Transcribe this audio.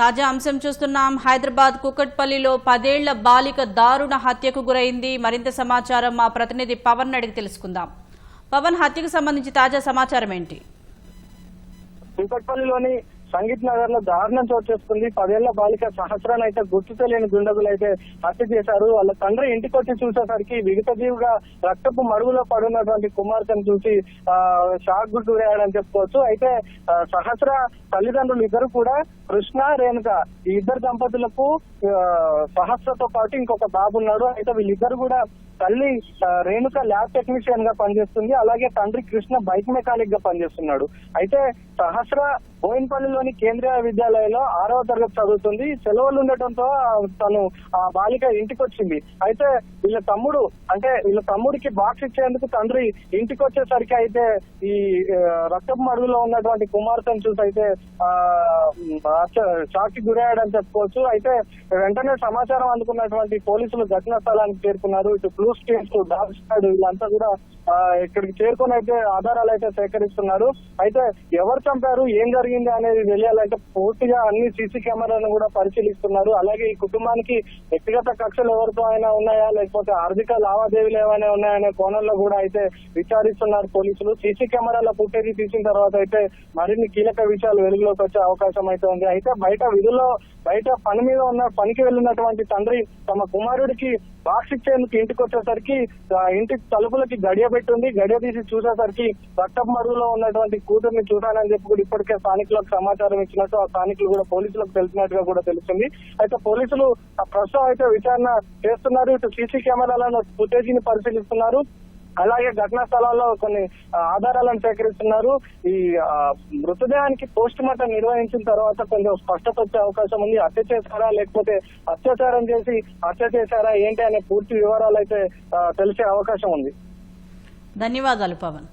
తాజా అంశం చూస్తున్నాం. హైదరాబాద్ కుకట్పల్లిలో 10 ఏళ్ల బాలిక దారుణ హత్యకు గురైంది. మరింత సమాచారం మా ప్రతినిధి పవన్ అడిగి తెలుసుకుందాం. పవన్, హత్యకు సంబంధించి తాజా సమాచారం ఏంటి? కుకట్పల్లిలోని సంగీత్ నగర్ లో దారుణం చోటు చేసుకుంది. 10 ఏళ్ల బాలిక సహస్రాన్ని అయితే గుర్తు తెలియని దుండగులు అయితే హత్య చేశారు. వాళ్ళ తండ్రి ఇంటికి వచ్చి చూసేసరికి విగతజీవిగా రక్తపు మడుగులో పడున్నటువంటి కుమార్తెను చూసి షాక్ గురయ్యాడని చెప్పుకోవచ్చు. అయితే సహస్ర తల్లిదండ్రులు ఇద్దరు కూడా కృష్ణ, రేణుక ఈ ఇద్దరు దంపతులకు సహస్రతో పాటు ఇంకొక బాబు ఉన్నాడు. అయితే వీళ్ళిద్దరు కూడా తల్లి రేణుక ల్యాబ్ టెక్నీషియన్ గా పనిచేస్తుంది, అలాగే తండ్రి కృష్ణ బైక్ మెకానిక్ గా పనిచేస్తున్నాడు. అయితే సహస్ర బోయిన్పల్లిలోని కేంద్రీయ విద్యాలయంలో 6వ తరగతి చదువుతుంది. సెలవులు ఉండటంతో తను ఆ బాలిక ఇంటికి వచ్చింది. అయితే వీళ్ళ తమ్ముడికి బాక్స్ ఇచ్చేందుకు తండ్రి ఇంటికి వచ్చేసరికి అయితే ఈ రక్తపు మడుగులో ఉన్నటువంటి కుమార్తెను చూసి అయితే షాక్ కి గురయ్యాడని చెప్పుకోవచ్చు. అయితే వెంటనే సమాచారం అందుకున్నటువంటి పోలీసులు ఘటనా స్థలానికి చేరుకున్నారు. ఇటు బ్లూ స్టేట్స్, డాగ్ స్క్వాడ్ వీళ్ళంతా కూడా ఇక్కడికి చేరుకొని అయితే ఆధారాలు అయితే సేకరిస్తున్నారు. అయితే ఎవరు చంపారు, ఏం జరిగింది అనేది తెలియాలంటే పూర్తిగా అన్ని సీసీ కెమెరాలను కూడా పరిశీలిస్తున్నారు. అలాగే ఈ కుటుంబానికి వ్యక్తిగత కక్షలు ఎవరితో అయినా ఉన్నాయా, లేకపోతే ఆర్థిక లావాదేవీలు ఏమైనా ఉన్నాయనే కోణంలో కూడా అయితే విచారిస్తున్నారు పోలీసులు. సీసీ కెమెరాల ఫుటేజ్ తీసిన తర్వాత అయితే మరిన్ని కీలక విషయాలు వెలుగులోకి వచ్చే అవకాశం అయితే ఉంది. అయితే బయట పనికి వెళ్ళినటువంటి తండ్రి తమ కుమారుడికి బాక్స్ ఇచ్చేందుకు ఇంటికి వచ్చేసరికి ఇంటి తలుపులకి గడియ పెట్టుంది. గడియ తీసి చూసేసరికి రక్తపు మడుగులో ఉన్నటువంటి కూతుర్ని చూశానని చెప్పి కూడా ఇప్పటికే స్థానికులకు సమాచారం ఇచ్చినట్టు ఆ స్థానికులు కూడా పోలీసులకు తెలిసినట్టుగా కూడా తెలుస్తుంది. అయితే పోలీసులు ప్రస్తుతం అయితే విచారణ చేస్తున్నారు. ఇటు సీసీ కెమెరాలను ఫుటేజ్ ని పరిశీలిస్తున్నారు, అలాగే ఘటనా స్థలాల్లో కొన్ని ఆధారాలను సేకరిస్తున్నారు. ఈ మృతదేహానికి పోస్ట్ మార్టం నిర్వహించిన తర్వాత కొంచెం స్పష్టత వచ్చే అవకాశం ఉంది. హత్య చేశారా, లేకపోతే అత్యాచారం చేసి హత్య చేశారా ఏంటి అనే పూర్తి వివరాలు అయితే తెలిసే అవకాశం ఉంది. ధన్యవాదాలు పవన్.